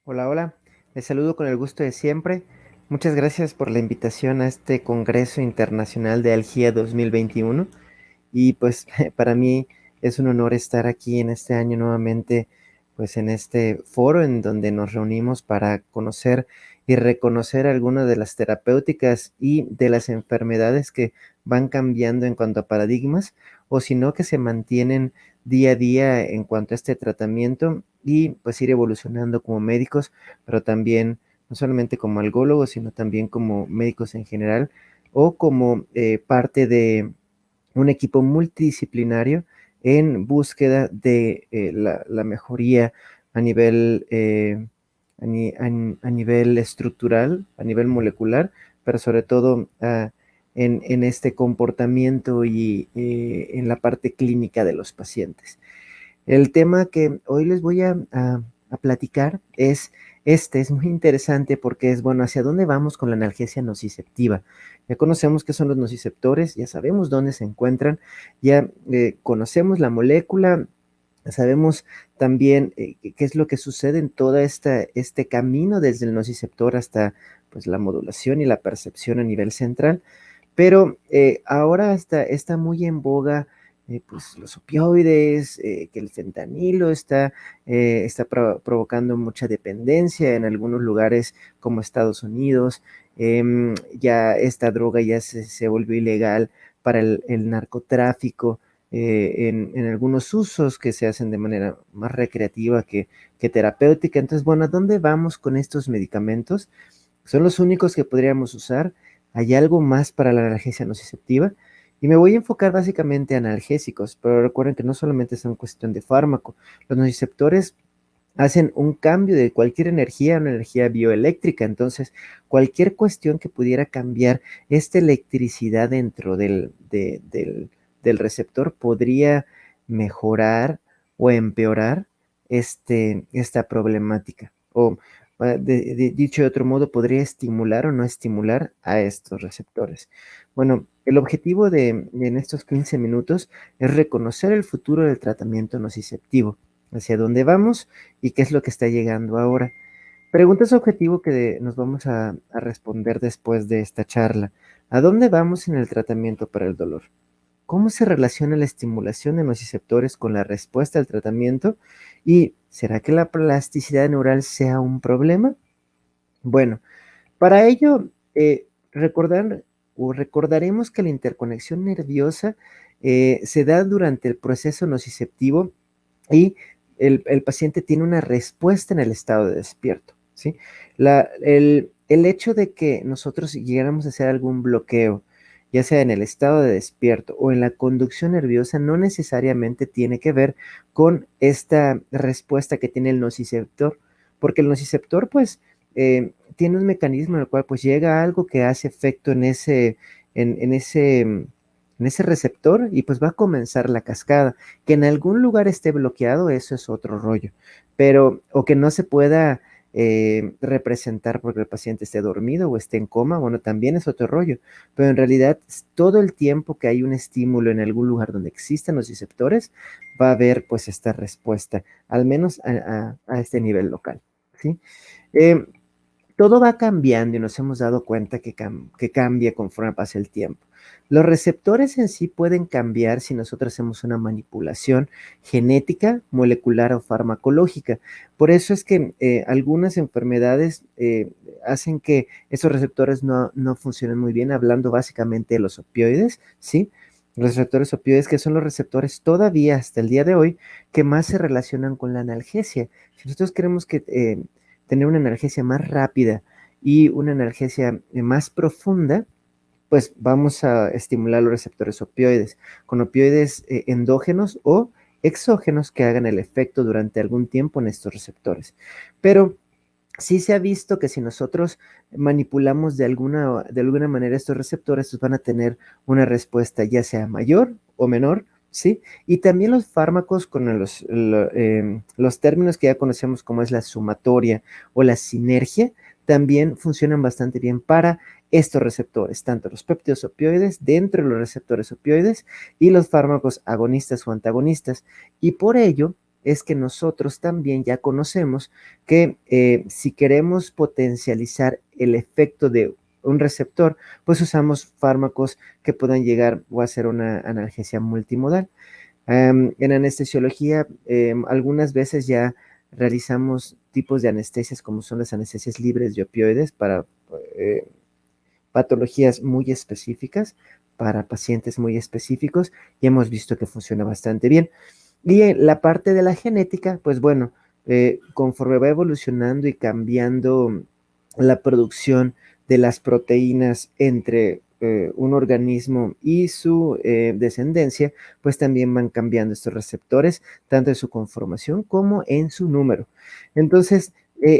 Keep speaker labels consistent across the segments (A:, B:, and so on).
A: Hola, hola. Les saludo con el gusto de siempre. Muchas gracias por la invitación a este Congreso Internacional de Algía 2021. Y pues para mí es un honor estar aquí en este año nuevamente, pues en este foro en donde nos reunimos para conocer y reconocer algunas de las terapéuticas y de las enfermedades que van cambiando en cuanto a paradigmas, o si no, que se mantienen día a día en cuanto a este tratamiento y pues ir evolucionando como médicos, pero también no solamente como algólogos, sino también como médicos en general o como parte de un equipo multidisciplinario en búsqueda de la mejoría a nivel, a nivel estructural, a nivel molecular, pero sobre todo en este comportamiento y en la parte clínica de los pacientes. El tema que hoy les voy a platicar es muy interesante porque es, bueno, ¿hacia dónde vamos con la analgesia nociceptiva? Ya conocemos qué son los nociceptores, ya sabemos dónde se encuentran, ya conocemos la molécula, sabemos también qué es lo que sucede en todo este camino desde el nociceptor hasta pues, la modulación y la percepción a nivel central, pero ahora está muy en boga pues, los opioides, que el fentanilo está provocando mucha dependencia en algunos lugares como Estados Unidos. Ya esta droga ya se volvió ilegal para el narcotráfico en algunos usos que se hacen de manera más recreativa que terapéutica. Entonces, bueno, ¿a dónde vamos con estos medicamentos? Son los únicos que podríamos usar. Hay algo más para la analgesia nociceptiva. Y me voy a enfocar básicamente a analgésicos, pero recuerden que no solamente es una cuestión de fármaco. Los nociceptores hacen un cambio de cualquier energía a una energía bioeléctrica. Entonces, cualquier cuestión que pudiera cambiar esta electricidad dentro del receptor podría mejorar o empeorar esta problemática. O dicho de otro modo, podría estimular o no estimular a estos receptores. Bueno, el objetivo en estos 15 minutos es reconocer el futuro del tratamiento nociceptivo, hacia dónde vamos y qué es lo que está llegando ahora. Preguntas objetivo que nos vamos a responder después de esta charla. ¿A dónde vamos en el tratamiento para el dolor? ¿Cómo se relaciona la estimulación de nociceptores con la respuesta al tratamiento? ¿Y será que la plasticidad neural sea un problema? Bueno, para ello, recordar o recordaremos que la interconexión nerviosa se da durante el proceso nociceptivo y el paciente tiene una respuesta en el estado de despierto, ¿sí? El hecho de que nosotros llegáramos a hacer algún bloqueo, ya sea en el estado de despierto o en la conducción nerviosa, no necesariamente tiene que ver con esta respuesta que tiene el nociceptor, porque el nociceptor, pues, tiene un mecanismo en el cual, pues, llega algo que hace efecto en ese en ese receptor y pues va a comenzar la cascada. Que en algún lugar esté bloqueado, eso es otro rollo, pero o que no se pueda representar porque el paciente esté dormido o esté en coma, bueno, también es otro rollo, pero en realidad todo el tiempo que hay un estímulo en algún lugar donde existan los receptores, va a haber pues esta respuesta, al menos a este nivel local, ¿sí? Eh, Todo va cambiando y nos hemos dado cuenta que cambia conforme pasa el tiempo. Los receptores en sí pueden cambiar si nosotros hacemos una manipulación genética, molecular o farmacológica. Por eso es que algunas enfermedades hacen que esos receptores no funcionen muy bien, hablando básicamente de los opioides, ¿sí? Los receptores opioides, que son los receptores todavía hasta el día de hoy que más se relacionan con la analgesia. Si nosotros queremos que tener una analgesia más rápida y una analgesia más profunda, pues vamos a estimular los receptores opioides, con opioides endógenos o exógenos que hagan el efecto durante algún tiempo en estos receptores. Pero sí se ha visto que si nosotros manipulamos de alguna manera estos receptores, pues van a tener una respuesta ya sea mayor o menor, ¿sí? Y también los fármacos con los términos que ya conocemos como es la sumatoria o la sinergia, también funcionan bastante bien para estos receptores, tanto los péptidos opioides dentro de los receptores opioides y los fármacos agonistas o antagonistas. Y por ello, es que nosotros también ya conocemos que si queremos potencializar el efecto de un receptor, pues usamos fármacos que puedan llegar o hacer una analgesia multimodal. En anestesiología, algunas veces ya realizamos tipos de anestesias como son las anestesias libres de opioides para eh, patologías muy específicas, para pacientes muy específicos, y hemos visto que funciona bastante bien. Y en la parte de la genética, pues bueno, conforme va evolucionando y cambiando la producción de las proteínas entre un organismo y su descendencia, pues también van cambiando estos receptores, tanto en su conformación como en su número. Entonces,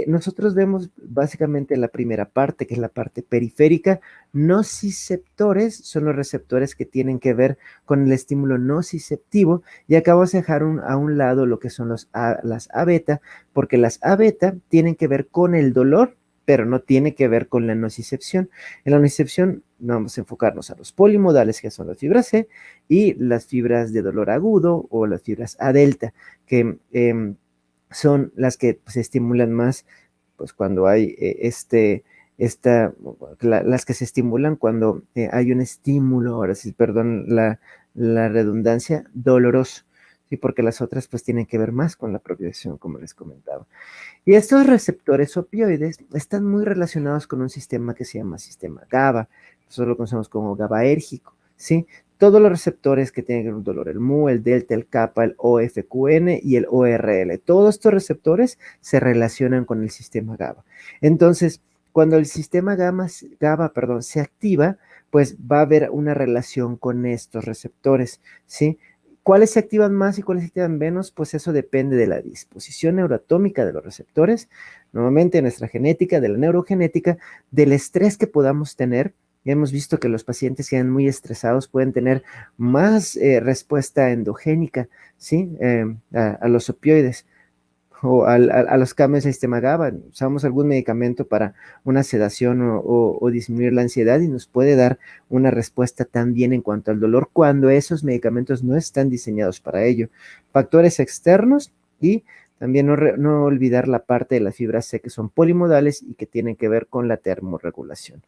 A: nosotros vemos básicamente la primera parte, que es la parte periférica. Nociceptores son los receptores que tienen que ver con el estímulo nociceptivo, y acabamos de dejar a un lado lo que son las A beta, porque las A beta tienen que ver con el dolor, pero no tiene que ver con la nocicepción. En la nocicepción vamos a enfocarnos a los polimodales, que son las fibras C, y las fibras de dolor agudo o las fibras A delta, que son las que se estimulan más pues cuando hay las que se estimulan cuando hay un estímulo, ahora sí, perdón la redundancia, doloroso, ¿sí? Porque las otras pues tienen que ver más con la propiocepción, como les comentaba. Y estos receptores opioides están muy relacionados con un sistema que se llama sistema GABA. Nosotros lo conocemos como GABAérgico, ¿sí? Todos los receptores que tienen el dolor, el mu, el delta, el kappa, el OFQN y el ORL, todos estos receptores se relacionan con el sistema GABA. Entonces, cuando el sistema GABA, perdón, se activa, pues va a haber una relación con estos receptores, ¿sí? ¿Cuáles se activan más y cuáles se activan menos? Pues eso depende de la disposición neuroatómica de los receptores, nuevamente de nuestra genética, de la neurogenética, del estrés que podamos tener. Ya hemos visto que los pacientes que están muy estresados pueden tener más respuesta endogénica, ¿sí? A los opioides o a los cambios del sistema GABA. Usamos algún medicamento para una sedación o disminuir la ansiedad y nos puede dar una respuesta también en cuanto al dolor cuando esos medicamentos no están diseñados para ello. Factores externos y también no olvidar la parte de las fibras C que son polimodales y que tienen que ver con la termorregulación.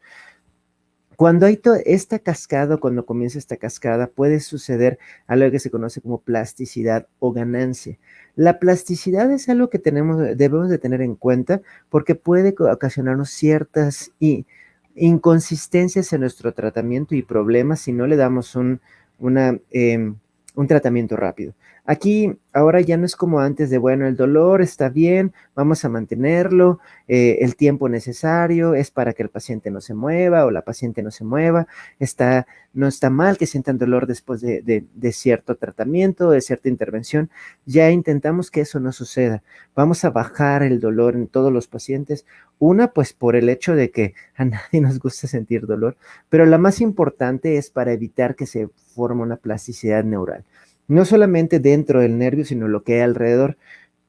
A: Cuando hay esta cascada, cuando comienza esta cascada, puede suceder algo que se conoce como plasticidad o ganancia. La plasticidad es algo que debemos de tener en cuenta porque puede ocasionarnos ciertas inconsistencias en nuestro tratamiento y problemas si no le damos un tratamiento rápido. Aquí ahora ya no es como antes de, bueno, el dolor está bien, vamos a mantenerlo, el tiempo necesario es para que el paciente no se mueva o la paciente no se mueva, no está mal que sientan dolor después de cierto tratamiento, de cierta intervención. Ya intentamos que eso no suceda. Vamos a bajar el dolor en todos los pacientes. Una, pues por el hecho de que a nadie nos gusta sentir dolor, pero la más importante es para evitar que se forme una plasticidad neural. No solamente dentro del nervio, sino lo que hay alrededor.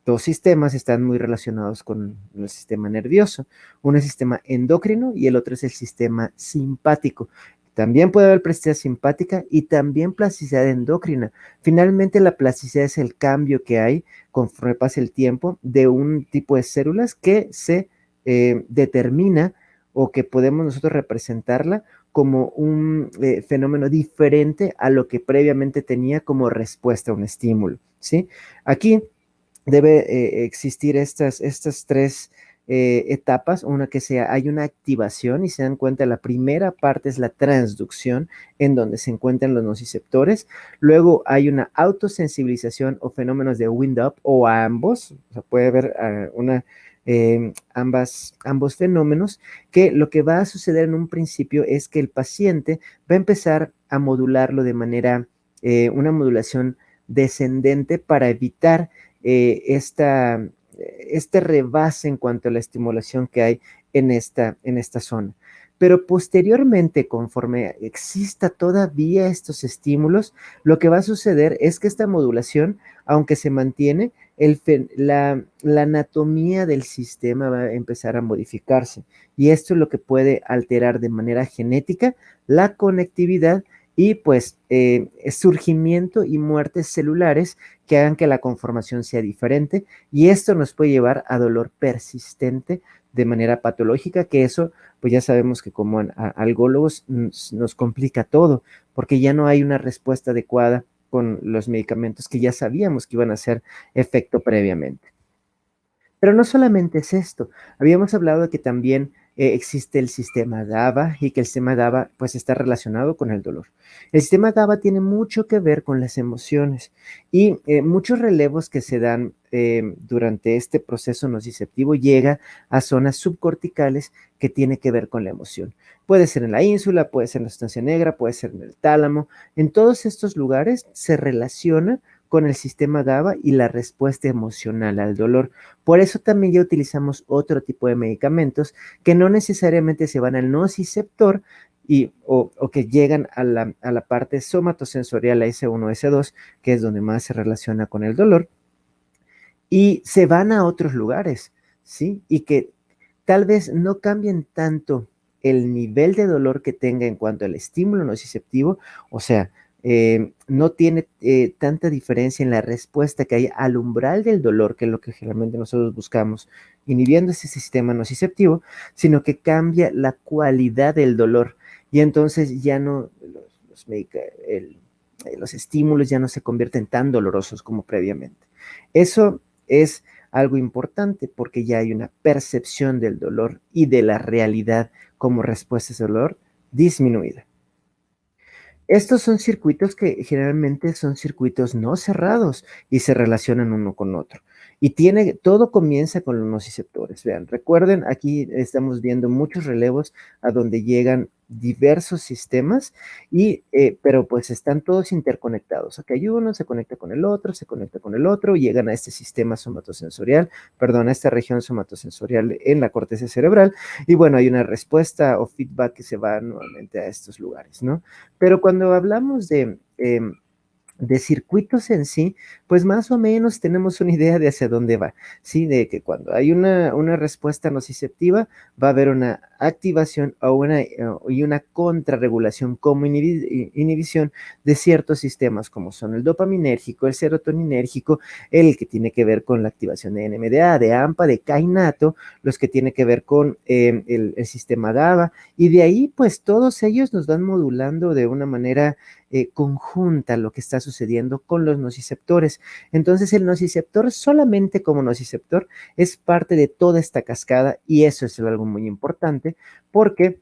A: Dos sistemas están muy relacionados con el sistema nervioso. Uno es el sistema endocrino y el otro es el sistema simpático. También puede haber plasticidad simpática y también plasticidad endocrina. Finalmente, la plasticidad es el cambio que hay conforme pasa el tiempo de un tipo de células que se determina o que podemos nosotros representarla como un fenómeno diferente a lo que previamente tenía como respuesta a un estímulo, ¿sí? Aquí debe existir estas tres etapas, una que sea, hay una activación y se dan cuenta, la primera parte es la transducción, en donde se encuentran los nociceptores, luego hay una autosensibilización o fenómenos de wind-up o a ambos, o sea, puede haber ambos fenómenos, que lo que va a suceder en un principio es que el paciente va a empezar a modularlo de manera, una modulación descendente para evitar este rebase en cuanto a la estimulación que hay en esta zona. Pero posteriormente, conforme exista todavía estos estímulos, lo que va a suceder es que esta modulación, aunque se mantiene, la anatomía del sistema va a empezar a modificarse. Y esto es lo que puede alterar de manera genética la conectividad y pues surgimiento y muertes celulares que hagan que la conformación sea diferente y esto nos puede llevar a dolor persistente de manera patológica, que eso pues ya sabemos que como algólogos nos complica todo, porque ya no hay una respuesta adecuada con los medicamentos que ya sabíamos que iban a hacer efecto previamente. Pero no solamente es esto, habíamos hablado de que también existe el sistema GABA y que el sistema GABA pues está relacionado con el dolor. El sistema GABA tiene mucho que ver con las emociones y muchos relevos que se dan durante este proceso nociceptivo llega a zonas subcorticales que tiene que ver con la emoción. Puede ser en la ínsula, puede ser en la sustancia negra, puede ser en el tálamo. En todos estos lugares se relaciona con el sistema GABA y la respuesta emocional al dolor. Por eso también ya utilizamos otro tipo de medicamentos que no necesariamente se van al nociceptor o que llegan a la parte somatosensorial, la S1, S2, que es donde más se relaciona con el dolor, y se van a otros lugares, ¿sí? Y que tal vez no cambien tanto el nivel de dolor que tenga en cuanto al estímulo nociceptivo, o sea, no tiene tanta diferencia en la respuesta que hay al umbral del dolor, que es lo que generalmente nosotros buscamos, inhibiendo ese sistema nociceptivo, sino que cambia la cualidad del dolor. Y entonces ya no, los estímulos ya no se convierten tan dolorosos como previamente. Eso es algo importante porque ya hay una percepción del dolor y de la realidad como respuesta a ese dolor disminuida. Estos son circuitos que generalmente son circuitos no cerrados y se relacionan uno con otro. Y todo comienza con los nociceptores. Vean, recuerden, aquí estamos viendo muchos relevos a donde llegan diversos sistemas, pero pues están todos interconectados. Aquí hay uno, se conecta con el otro, se conecta con el otro, llegan a este sistema somatosensorial, perdón, a esta región somatosensorial en la corteza cerebral, y bueno, hay una respuesta o feedback que se va nuevamente a estos lugares, ¿no? Pero cuando hablamos de circuitos en sí, pues más o menos tenemos una idea de hacia dónde va, ¿sí? De que cuando hay una respuesta nociceptiva, va a haber una activación y una contrarregulación como inhibición de ciertos sistemas, como son el dopaminérgico, el serotoninérgico, el que tiene que ver con la activación de NMDA, de AMPA, de kainato, los que tiene que ver con el sistema GABA, y de ahí, pues todos ellos nos van modulando de una manera conjunta lo que está sucediendo con los nociceptores. Entonces, el nociceptor solamente como nociceptor es parte de toda esta cascada y eso es algo muy importante porque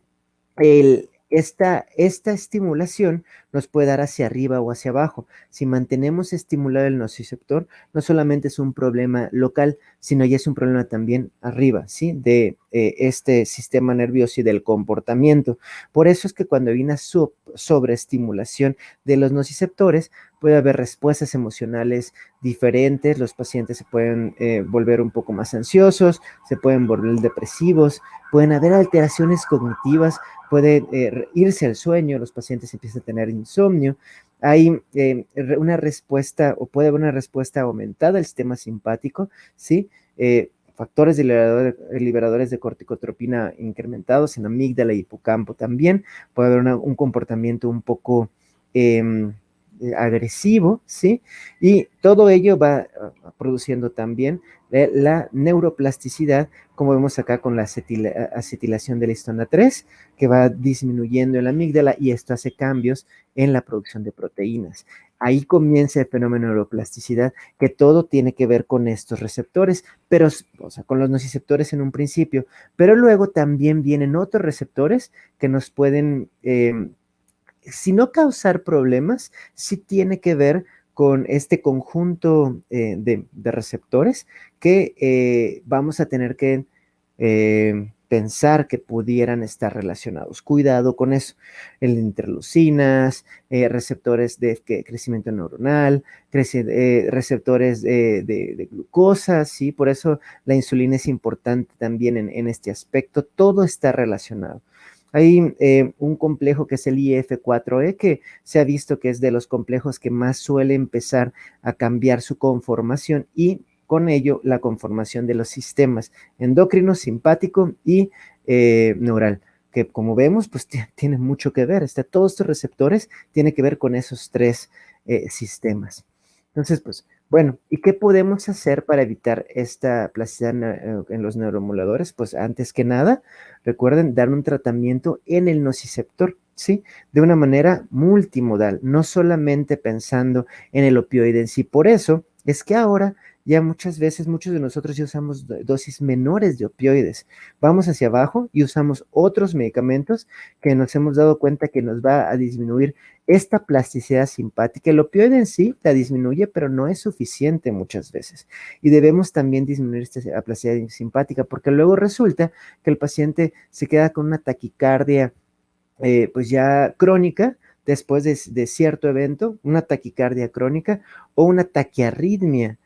A: esta estimulación nos puede dar hacia arriba o hacia abajo. Si mantenemos estimulado el nociceptor, no solamente es un problema local, sino ya es un problema también arriba, ¿sí? De este sistema nervioso y del comportamiento. Por eso es que cuando hay una sobreestimulación de los nociceptores, puede haber respuestas emocionales diferentes, los pacientes se pueden volver un poco más ansiosos, se pueden volver depresivos, pueden haber alteraciones cognitivas, puede irse al sueño, los pacientes empiezan a tener insomnio, hay una respuesta o puede haber una respuesta aumentada del sistema simpático, ¿sí? Factores liberadores de corticotropina incrementados en amígdala y hipocampo también, puede haber un comportamiento un poco agresivo, ¿sí? Y todo ello va produciendo también la neuroplasticidad, como vemos acá con la acetilación de la histona 3, que va disminuyendo en la amígdala y esto hace cambios en la producción de proteínas. Ahí comienza el fenómeno de neuroplasticidad, que todo tiene que ver con estos receptores, pero, o sea, con los nociceptores en un principio, pero luego también vienen otros receptores que nos pueden si no causar problemas, sí tiene que ver con este conjunto de receptores que vamos a tener que pensar que pudieran estar relacionados. Cuidado con eso. El interleucinas, receptores de crecimiento neuronal, receptores de glucosa, ¿sí? Por eso la insulina es importante también en este aspecto. Todo está relacionado. Hay un complejo que es el IF4E, que se ha visto que es de los complejos que más suele empezar a cambiar su conformación y con ello la conformación de los sistemas endocrino, simpático y neural. que como vemos, pues tiene mucho que ver. Todos estos receptores tienen que ver con esos tres sistemas. Entonces, pues, bueno, ¿y qué podemos hacer para evitar esta plasticidad en los neuromoduladores? Pues antes que nada, recuerden dar un tratamiento en el nociceptor, ¿sí? De una manera multimodal, no solamente pensando en el opioide en sí. Por eso es que ahora ya muchas veces, muchos de nosotros ya usamos dosis menores de opioides. Vamos hacia abajo y usamos otros medicamentos que nos hemos dado cuenta que nos va a disminuir esta plasticidad simpática. El opioide en sí la disminuye, pero no es suficiente muchas veces. Y debemos también disminuir esta plasticidad simpática, porque luego resulta que el paciente se queda con una taquicardia pues ya crónica después de cierto evento, una taquicardia crónica o una taquiarritmia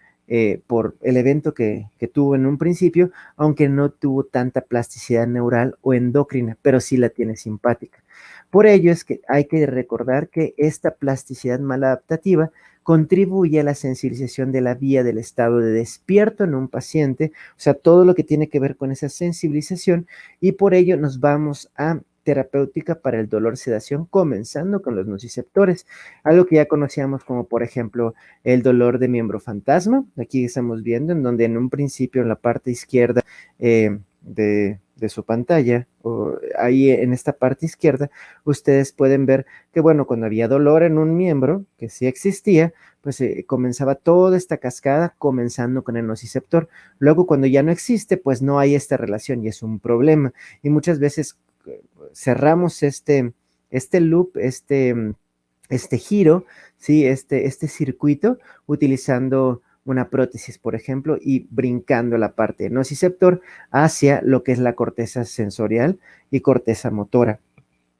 A: por el evento que tuvo en un principio, aunque no tuvo tanta plasticidad neural o endocrina, pero sí la tiene simpática. Por ello es que hay que recordar que esta plasticidad maladaptativa contribuye a la sensibilización de la vía del estado de despierto en un paciente, o sea, todo lo que tiene que ver con esa sensibilización, y por ello nos vamos a terapéutica para el dolor sedación, comenzando con los nociceptores, algo que ya conocíamos como por ejemplo el dolor de miembro fantasma. Aquí estamos viendo en donde en un principio en la parte izquierda de su pantalla, o ahí en esta parte izquierda, ustedes pueden ver que bueno, cuando había dolor en un miembro, que sí existía, pues comenzaba toda esta cascada comenzando con el nociceptor. Luego cuando ya no existe, pues no hay esta relación y es un problema. Y muchas veces cerramos este loop, este giro, ¿sí? Este circuito, utilizando una prótesis, por ejemplo, y brincando la parte nociceptor hacia lo que es la corteza sensorial y corteza motora.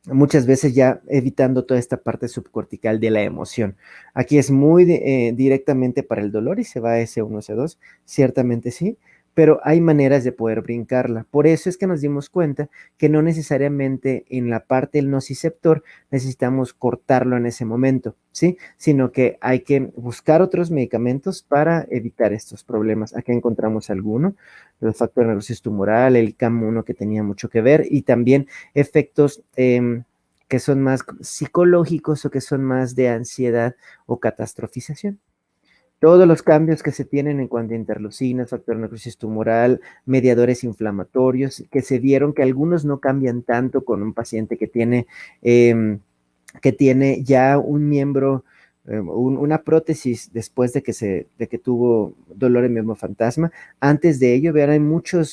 A: Muchas veces ya evitando toda esta parte subcortical de la emoción. Aquí es muy directamente para el dolor y se va a S1, S2, ciertamente sí, pero hay maneras de poder brincarla. Por eso es que nos dimos cuenta que no necesariamente en la parte del nociceptor necesitamos cortarlo en ese momento, ¿sí? Sino que hay que buscar otros medicamentos para evitar estos problemas. Aquí encontramos alguno, el factor nervioso tumoral, el CAM1 que tenía mucho que ver y también efectos que son más psicológicos o que son más de ansiedad o catastrofización. Todos los cambios que se tienen en cuanto a interleucinas, factor de necrosis tumoral, mediadores inflamatorios, que se vieron que algunos no cambian tanto con un paciente que tiene ya un miembro, una prótesis después de que tuvo dolor en miembro fantasma. Antes de ello, vean, hay muchas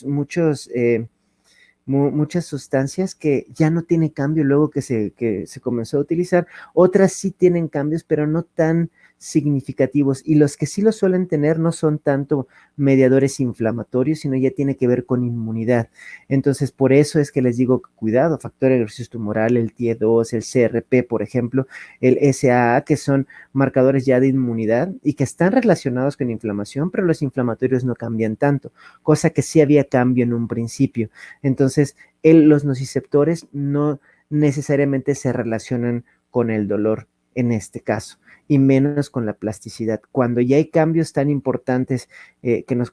A: sustancias que ya no tienen cambio luego que se comenzó a utilizar. Otras sí tienen cambios, pero no tan significativos. Y los que sí lo suelen tener no son tanto mediadores inflamatorios, sino ya tiene que ver con inmunidad. Entonces, por eso es que les digo, cuidado, factor de ejercicio tumoral, el TIE2, el CRP, por ejemplo, el SAA, que son marcadores ya de inmunidad y que están relacionados con inflamación, pero los inflamatorios no cambian tanto, cosa que sí había cambio en un principio. Entonces, los nociceptores no necesariamente se relacionan con el dolor en este caso, y menos con la plasticidad. Cuando ya hay cambios tan importantes que nos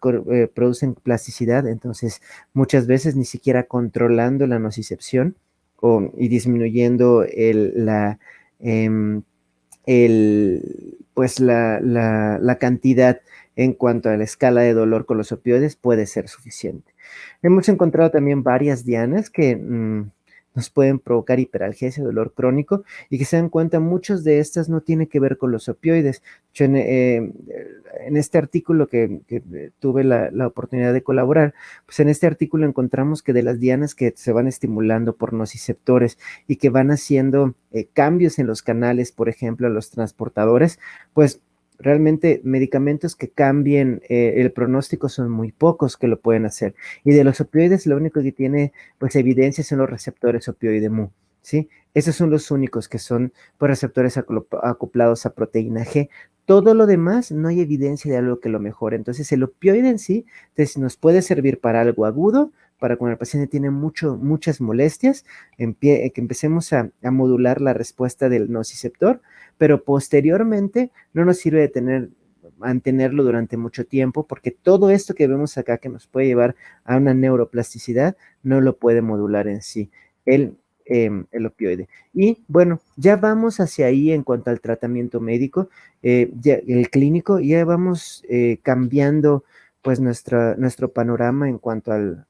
A: producen plasticidad, entonces muchas veces ni siquiera controlando la nocicepción y disminuyendo em, pues la cantidad en cuanto a la escala de dolor con los opioides puede ser suficiente. Hemos encontrado también varias dianas que nos pueden provocar hiperalgesia, dolor crónico, y que se dan cuenta, muchos de estas no tienen que ver con los opioides. Yo en este artículo que tuve la oportunidad de colaborar, pues en este artículo encontramos que de las dianas que se van estimulando por nociceptores y que van haciendo cambios en los canales, por ejemplo, a los transportadores, pues realmente medicamentos que cambien el pronóstico son muy pocos que lo pueden hacer. Y de los opioides, lo único que tiene pues evidencia son los receptores opioide mu, ¿sí? Esos son los únicos que son pues, receptores acoplados a proteína G. Todo lo demás no hay evidencia de algo que lo mejore. Entonces el opioide en sí nos puede servir para algo agudo, para cuando el paciente tiene muchas molestias, que empecemos a modular la respuesta del nociceptor, pero posteriormente no nos sirve de mantenerlo durante mucho tiempo, porque todo esto que vemos acá que nos puede llevar a una neuroplasticidad no lo puede modular en sí. el, el opioide. Y bueno, ya vamos hacia ahí en cuanto al tratamiento médico, el clínico, ya vamos cambiando pues nuestro panorama en cuanto al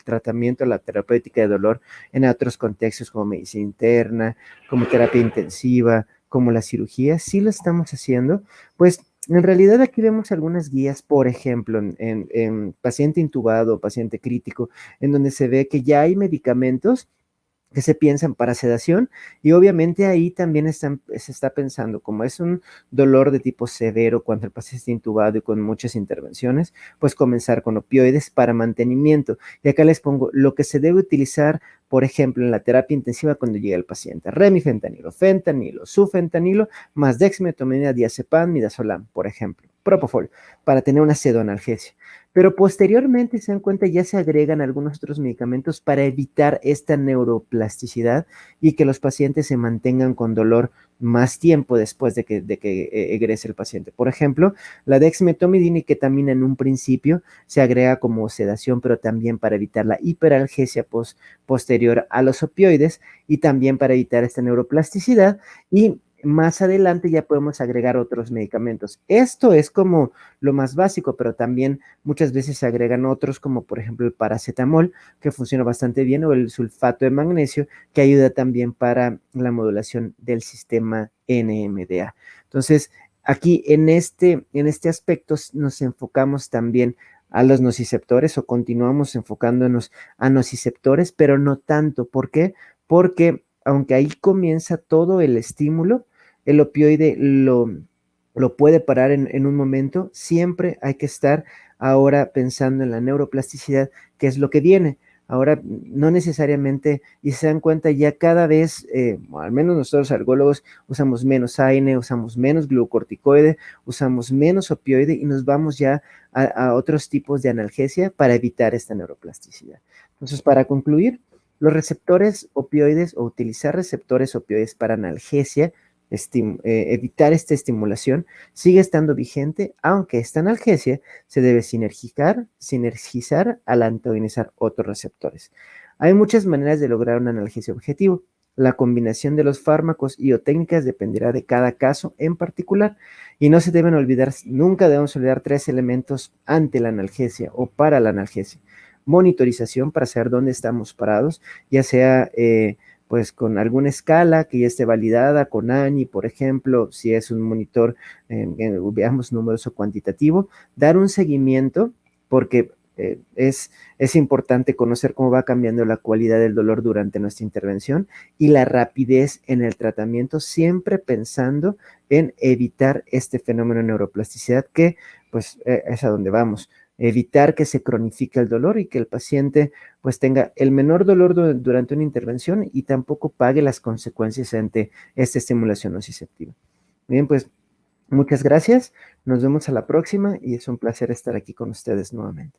A: tratamiento, la terapéutica de dolor en otros contextos como medicina interna, como terapia intensiva, como la cirugía, sí lo estamos haciendo, pues en realidad aquí vemos algunas guías, por ejemplo, en paciente intubado, paciente crítico, en donde se ve que ya hay medicamentos que se piensan para sedación y obviamente ahí también se está pensando, como es un dolor de tipo severo cuando el paciente está intubado y con muchas intervenciones, pues comenzar con opioides para mantenimiento. Y acá les pongo lo que se debe utilizar, por ejemplo, en la terapia intensiva cuando llega el paciente: remifentanilo, fentanilo, sufentanilo, más dexmedetomidina, diazepam, midazolam, por ejemplo, propofol, para tener una sedonalgesia. Pero posteriormente, se dan cuenta, ya se agregan algunos otros medicamentos para evitar esta neuroplasticidad y que los pacientes se mantengan con dolor más tiempo después de que egrese el paciente. Por ejemplo, la dexmedetomidina y ketamina en un principio se agrega como sedación, pero también para evitar la hiperalgesia posterior a los opioides y también para evitar esta neuroplasticidad. Y más adelante ya podemos agregar otros medicamentos. Esto es como lo más básico, pero también muchas veces se agregan otros, como por ejemplo el paracetamol, que funciona bastante bien, o el sulfato de magnesio, que ayuda también para la modulación del sistema NMDA. Entonces, aquí en este aspecto nos enfocamos también a los nociceptores, o continuamos enfocándonos a nociceptores, pero no tanto. ¿Por qué? Porque aunque ahí comienza todo el estímulo, el opioide lo puede parar en un momento. Siempre hay que estar ahora pensando en la neuroplasticidad, que es lo que viene. Ahora, no necesariamente, y se dan cuenta ya cada vez, al menos nosotros algólogos, usamos menos AINE, usamos menos glucocorticoide, usamos menos opioide y nos vamos ya a otros tipos de analgesia para evitar esta neuroplasticidad. Entonces, para concluir, los receptores opioides, o utilizar receptores opioides para analgesia, evitar esta estimulación, sigue estando vigente, aunque esta analgesia se debe sinergizar al antagonizar otros receptores. Hay muchas maneras de lograr un analgesia objetivo. La combinación de los fármacos y o técnicas dependerá de cada caso en particular, y no se deben olvidar, nunca debemos olvidar tres elementos ante la analgesia o para la analgesia: monitorización, para saber dónde estamos parados, ya sea pues con alguna escala que ya esté validada con ANI, por ejemplo, si es un monitor, veamos, numeroso cuantitativo, dar un seguimiento, porque es importante conocer cómo va cambiando la cualidad del dolor durante nuestra intervención y la rapidez en el tratamiento, siempre pensando en evitar este fenómeno de neuroplasticidad, que pues es a donde vamos. Evitar que se cronifique el dolor y que el paciente pues tenga el menor dolor durante una intervención y tampoco pague las consecuencias ante esta estimulación nociceptiva. Bien, pues muchas gracias. Nos vemos a la próxima y es un placer estar aquí con ustedes nuevamente.